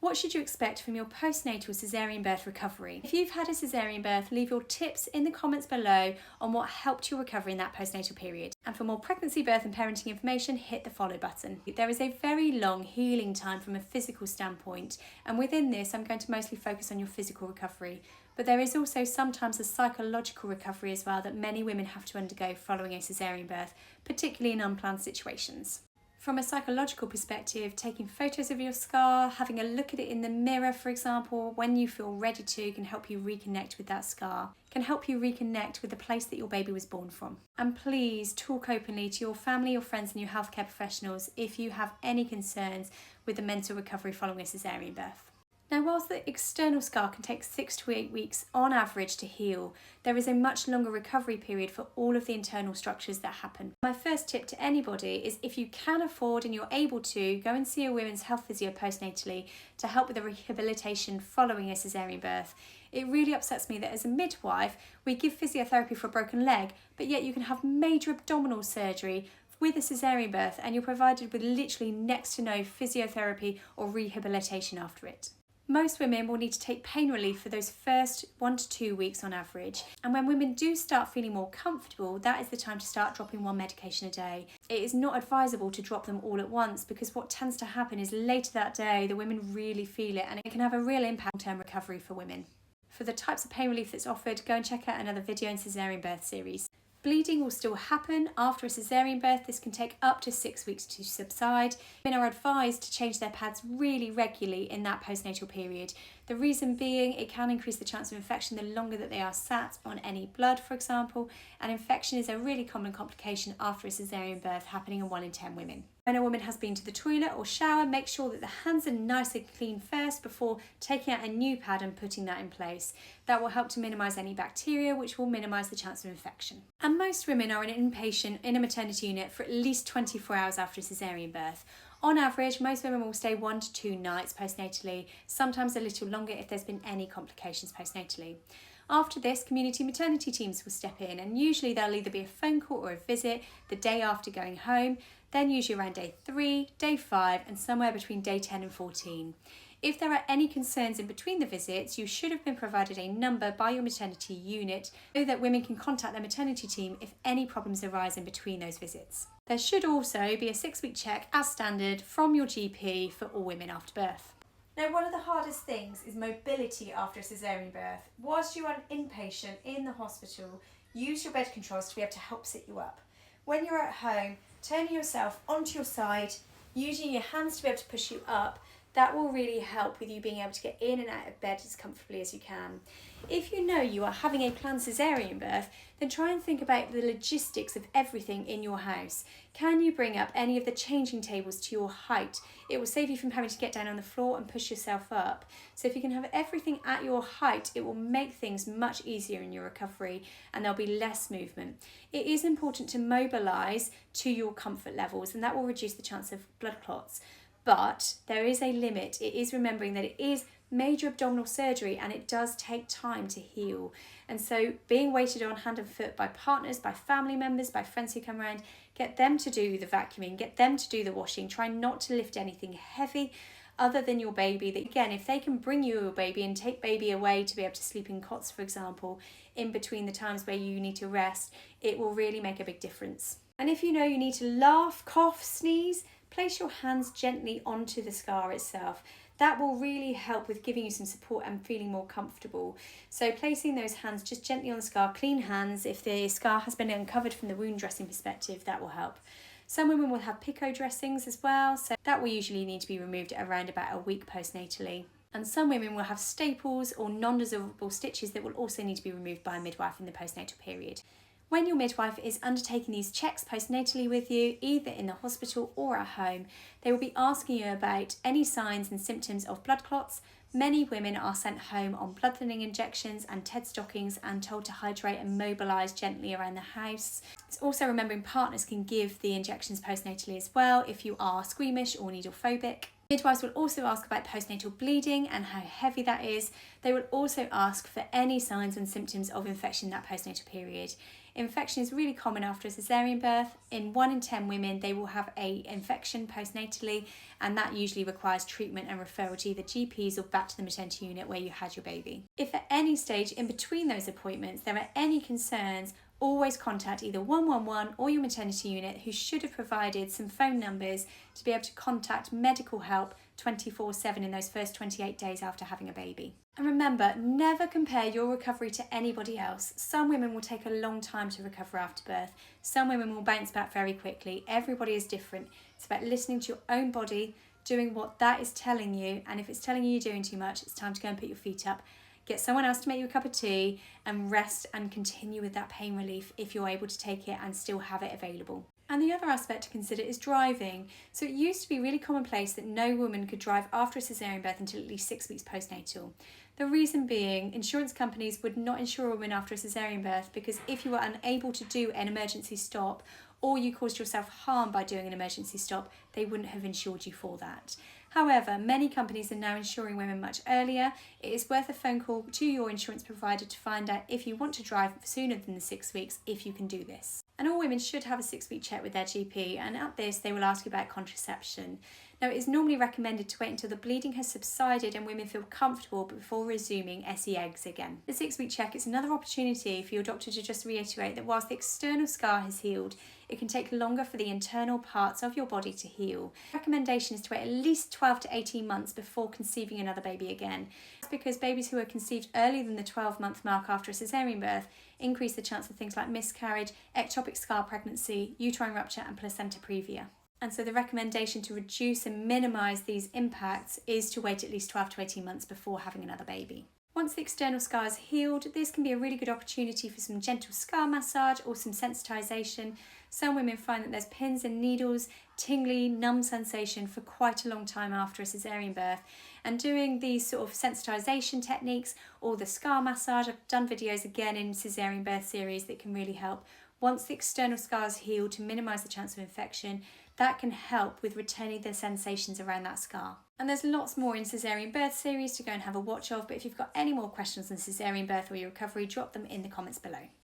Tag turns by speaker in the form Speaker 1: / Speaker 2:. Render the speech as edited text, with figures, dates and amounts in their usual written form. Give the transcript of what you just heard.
Speaker 1: What should you expect from your postnatal caesarean birth recovery? If you've had a caesarean birth, leave your tips in the comments below on what helped your recovery in that postnatal period. And for more pregnancy, birth and parenting information, hit the follow button. There is a very long healing time from a physical standpoint, and within this I'm going to mostly focus on your physical recovery. But there is also sometimes a psychological recovery as well that many women have to undergo following a caesarean birth, particularly in unplanned situations. From a psychological perspective, taking photos of your scar, having a look at it in the mirror, for example, when you feel ready to, can help you reconnect with that scar, can help you reconnect with the place that your baby was born from. And please talk openly to your family, your friends and your healthcare professionals if you have any concerns with the mental recovery following a caesarean birth. Now, whilst the external scar can take 6 to 8 weeks on average to heal, there is a much longer recovery period for all of the internal structures that happen. My first tip to anybody is, if you can afford and you're able to, go and see a women's health physio postnatally to help with the rehabilitation following a caesarean birth. It really upsets me that as a midwife, we give physiotherapy for a broken leg, but yet you can have major abdominal surgery with a caesarean birth and you're provided with literally next to no physiotherapy or rehabilitation after it. Most women will need to take pain relief for those first 1 to 2 weeks on average. And when women do start feeling more comfortable, that is the time to start dropping 1 medication a day. It is not advisable to drop them all at once, because what tends to happen is later that day, the women really feel it and it can have a real impact on long-term recovery for women. For the types of pain relief that's offered, go and check out another video in caesarean birth series. Bleeding will still happen after a caesarean birth. This can take up to 6 weeks to subside. Women are advised to change their pads really regularly in that postnatal period. The reason being, it can increase the chance of infection the longer that they are sat on any blood, for example, and infection is a really common complication after a caesarean birth, happening in 1 in 10 women. When a woman has been to the toilet or shower, make sure that the hands are nice and clean first before taking out a new pad and putting that in place. That will help to minimise any bacteria, which will minimise the chance of infection. And most women are an inpatient in a maternity unit for at least 24 hours after a caesarean birth. On average, most women will stay 1 to 2 nights postnatally, sometimes a little longer if there's been any complications postnatally. After this, community maternity teams will step in, and usually there'll either be a phone call or a visit the day after going home, then usually around day 3, day 5 and somewhere between day 10 and 14. If there are any concerns in between the visits, you should have been provided a number by your maternity unit so that women can contact their maternity team if any problems arise in between those visits. There should also be a 6-week check as standard from your GP for all women after birth. Now, one of the hardest things is mobility after a caesarean birth. Whilst you are an inpatient in the hospital, use your bed controls to be able to help sit you up. When you're at home, turning yourself onto your side, using your hands to be able to push you up, that will really help with you being able to get in and out of bed as comfortably as you can. If you know you are having a planned caesarean birth, then try and think about the logistics of everything in your house. Can you bring up any of the changing tables to your height? It will save you from having to get down on the floor and push yourself up. So if you can have everything at your height, it will make things much easier in your recovery and there'll be less movement. It is important to mobilise to your comfort levels, and that will reduce the chance of blood clots. But there is a limit. It is remembering that it is major abdominal surgery and it does take time to heal. And so being waited on hand and foot by partners, by family members, by friends who come around, get them to do the vacuuming, get them to do the washing. Try not to lift anything heavy other than your baby. That, again, if they can bring you a baby and take baby away to be able to sleep in cots, for example, in between the times where you need to rest, it will really make a big difference. And if you know you need to laugh, cough, sneeze, place your hands gently onto the scar itself. That will really help with giving you some support and feeling more comfortable. So placing those hands just gently on the scar, clean hands. If the scar has been uncovered from the wound dressing perspective, that will help. Some women will have pico dressings as well, so that will usually need to be removed at around about a week postnatally. And some women will have staples or non-dissolvable stitches that will also need to be removed by a midwife in the postnatal period. When your midwife is undertaking these checks postnatally with you, either in the hospital or at home, they will be asking you about any signs and symptoms of blood clots. Many women are sent home on blood thinning injections and TED stockings and told to hydrate and mobilise gently around the house. It's also remembering partners can give the injections postnatally as well if you are squeamish or needle phobic. Midwives will also ask about postnatal bleeding and how heavy that is. They will also ask for any signs and symptoms of infection in that postnatal period. Infection is really common after a caesarean birth. In 1 in 10 women, they will have an infection postnatally, and that usually requires treatment and referral to either GPs or back to the maternity unit where you had your baby. If at any stage in between those appointments there are any concerns, always contact either 111 or your maternity unit, who should have provided some phone numbers to be able to contact medical help 24/7 in those first 28 days after having a baby. And remember, never compare your recovery to anybody else. Some women will take a long time to recover after birth. Some women will bounce back very quickly. Everybody is different. It's about listening to your own body, doing what that is telling you, and if it's telling you you're doing too much, it's time to go and put your feet up. Get someone else to make you a cup of tea and rest and continue with that pain relief if you're able to take it and still have it available. And the other aspect to consider is driving. So it used to be really commonplace that no woman could drive after a caesarean birth until at least 6 weeks postnatal. The reason being, insurance companies would not insure a woman after a caesarean birth because if you were unable to do an emergency stop or you caused yourself harm by doing an emergency stop, they wouldn't have insured you for that. However, many companies are now insuring women much earlier. It is worth a phone call to your insurance provider to find out if you want to drive sooner than the 6 weeks, if you can do this. And all women should have a 6-week check with their GP, and at this they will ask you about contraception. Now, it is normally recommended to wait until the bleeding has subsided and women feel comfortable before resuming SE eggs again. The 6-week check is another opportunity for your doctor to just reiterate that whilst the external scar has healed, it can take longer for the internal parts of your body to heal. The recommendation is to wait at least 12 to 18 months before conceiving another baby again. That's because babies who are conceived earlier than the 12-month mark after a caesarean birth increase the chance of things like miscarriage, ectopic scar pregnancy, uterine rupture and placenta previa. And so the recommendation to reduce and minimise these impacts is to wait at least 12 to 18 months before having another baby. Once the external scar is healed, this can be a really good opportunity for some gentle scar massage or some sensitisation. Some women find that there's pins and needles, tingly, numb sensation for quite a long time after a caesarean birth. And doing these sort of sensitisation techniques or the scar massage, I've done videos again in caesarean birth series that can really help. Once the external scar is healed, to minimise the chance of infection, that can help with returning the sensations around that scar. And there's lots more in caesarean birth series to go and have a watch of, but if you've got any more questions on caesarean birth or your recovery, drop them in the comments below.